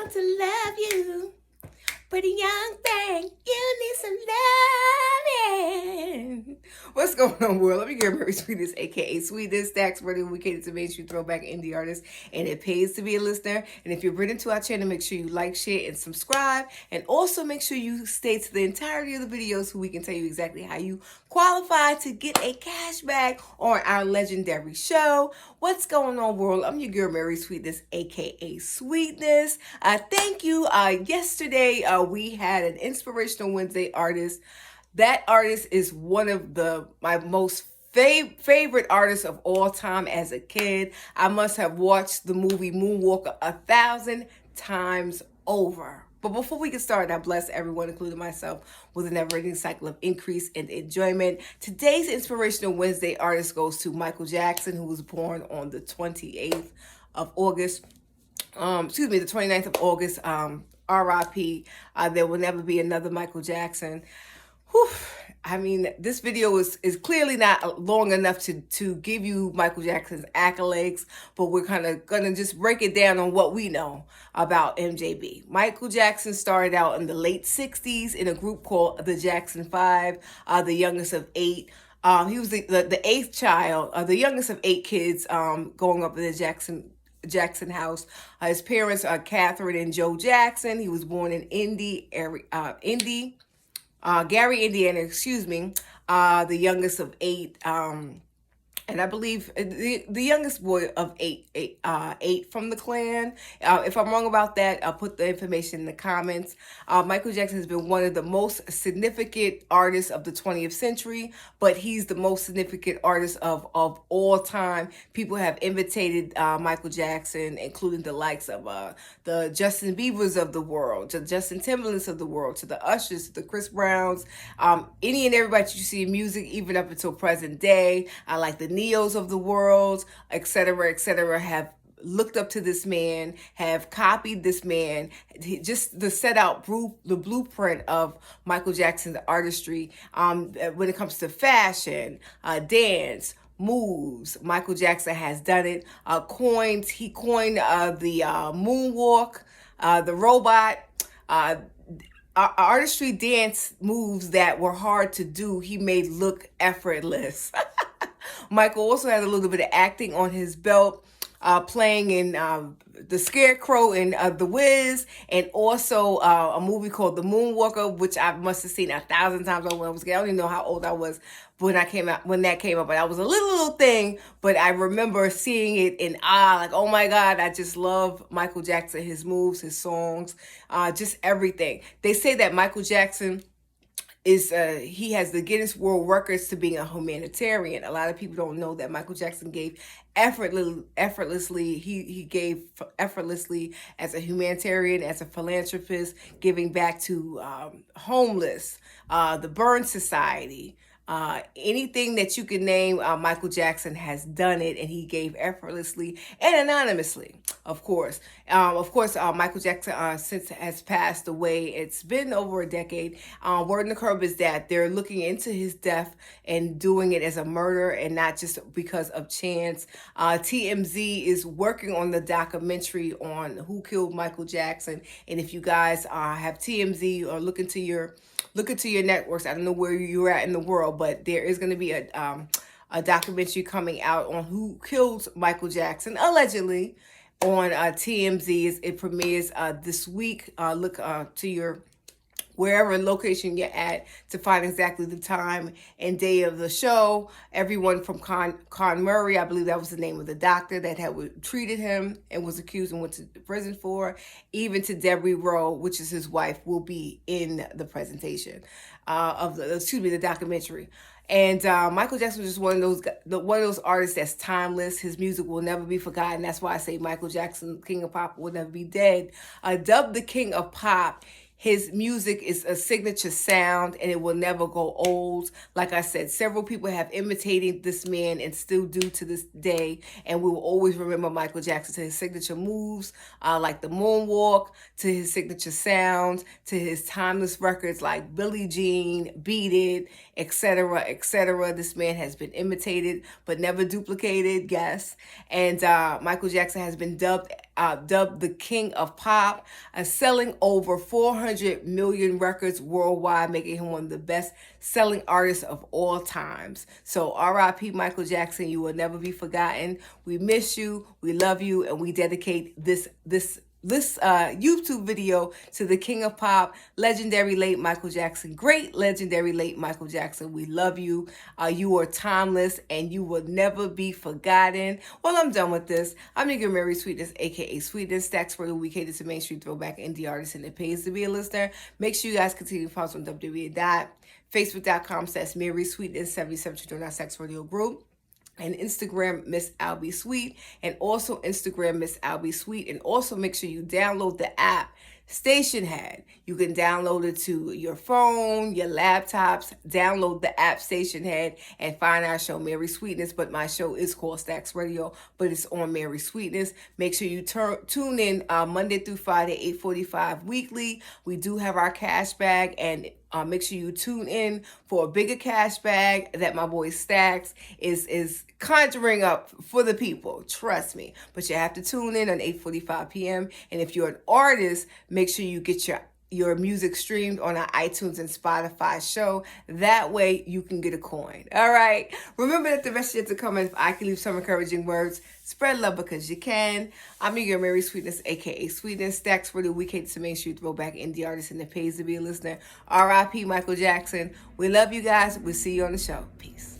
want to love you. Pretty young thing, you need some loving. What's going on, world? Let me get Marysweetness, aka Sweetness. StaxRadio, we cater to mainstream throwback indie artists, and it pays to be a listener. And if you're brand to our channel, make sure you like, share, and subscribe. And also make sure you stay to the entirety of the videos so we can tell you exactly how you qualify to get a cashback on our legendary show. What's going on, world? I'm your girl, Marysweetness, aka Sweetness. Thank you. Yesterday, we had an Inspirational Wednesday artist. That artist is one of my most favorite artists of all time as a kid. I must have watched the movie Moonwalker 1,000 times over. But before we get started, I bless everyone, including myself, with a never-ending cycle of increase and enjoyment. Today's Inspirational Wednesday artist goes to Michael Jackson, who was born on the 28th of August. The 29th of August. R.I.P. There will never be another Michael Jackson. Whew. I mean, this video is clearly not long enough to give you Michael Jackson's accolades, but we're kind of going to just break it down on what we know about MJB. Michael Jackson started out in the late 60s in a group called the Jackson 5, the youngest of 8. He was the eighth child, the youngest of 8 kids going up in the Jackson house. His parents are Catherine and Joe Jackson. He was born in Gary, Indiana, the youngest of 8. And I believe the youngest boy of eight from the clan. If I'm wrong about that, I'll put the information in the comments. Michael Jackson has been one of the most significant artists of the 20th century, but he's the most significant artist of all time. People have imitated Michael Jackson, including the likes of the Justin Biebers of the world, the Justin Timberlands of the world, to the Ushers, to the Chris Browns, any and everybody you see in music, even up until present day. I like the Neos of the world, etc., have looked up to this man, have copied this man. Just the the blueprint of Michael Jackson's artistry when it comes to fashion, dance, moves. Michael Jackson has done it. He coined the moonwalk, the robot, artistry dance moves that were hard to do. He made look effortless. Michael also has a little bit of acting on his belt, playing in The Scarecrow and The Wiz, and also a movie called The Moonwalker, which I must have seen 1,000 times when I was a kid. I don't even know how old I was when that came out. But I was a little thing, but I remember seeing it in like, oh my God, I just love Michael Jackson, his moves, his songs, just everything. They say that Michael Jackson he has the Guinness World Records to being a humanitarian. A lot of people don't know that Michael Jackson gave effortlessly. He gave effortlessly as a humanitarian, as a philanthropist, giving back to homeless, the Burn Society. Anything that you can name, Michael Jackson has done it, and he gave effortlessly and anonymously, of course. Michael Jackson since has passed away. It's been over a decade. Word on the curb is that they're looking into his death and doing it as a murder and not just because of chance. TMZ is working on the documentary on who killed Michael Jackson, and if you guys have TMZ or look into your networks, I don't know where you're at in the world, but there is going to be a documentary coming out on who killed Michael Jackson, allegedly, on TMZ. It premieres this week. Look to your wherever location you're at to find exactly the time and day of the show. Everyone from Con Murray, I believe that was the name of the doctor that had treated him and was accused and went to prison for, even to Debbie Rowe, which is his wife, will be in the presentation of the documentary. And Michael Jackson was just one of those artists that's timeless. His music will never be forgotten. That's why I say Michael Jackson, King of Pop, will never be dead. Dubbed the King of Pop, his music is a signature sound and it will never go old. Like I said, several people have imitated this man and still do to this day. And we will always remember Michael Jackson to his signature moves, like the moonwalk, to his signature sounds, to his timeless records like Billie Jean, Beat It, etc., etc. This man has been imitated but never duplicated, yes. And Michael Jackson has been dubbed dubbed the King of Pop, selling over 400 million records worldwide, making him one of the best selling artists of all times. So R.I.P. Michael Jackson, you will never be forgotten. We miss you, we love you, and we dedicate this YouTube video to the King of Pop, legendary late Michael Jackson. Great legendary late Michael Jackson. We love you. You are timeless and you will never be forgotten. Well, I'm done with this. I'm your girl Marysweetness, aka Sweetness. StaxRadio, we cater to mainstream throwback indie artists and it pays to be a listener. Make sure you guys continue to follow us on www.facebook.com/Marysweetness77 to join our Sex Radio group. And Instagram, Miss Albie Sweet, and also Instagram, Miss Albie Sweet, and also make sure you download the app, Stationhead. You can download it to your phone, your laptops, download the app Stationhead, and find our show, Marysweetness, but my show is called Stax Radio, but it's on Marysweetness. Make sure you tune in Monday through Friday, 8:45 weekly. We do have our cash bag, and make sure you tune in for a bigger cash bag that my boy Stax is conjuring up for the people. Trust me. But you have to tune in on 8:45 p.m. And if you're an artist, make sure you get your music streamed on our iTunes and Spotify show. That way you can get a coin. All right. Remember that the best is yet to come. And if I can leave some encouraging words, spread love because you can. I'm your girl Marysweetness, aka Sweetness. Stax Radio, we cater to mainstream throwback indie artists and it pays to be a listener. R.I.P. Michael Jackson. We love you guys. We'll see you on the show. Peace.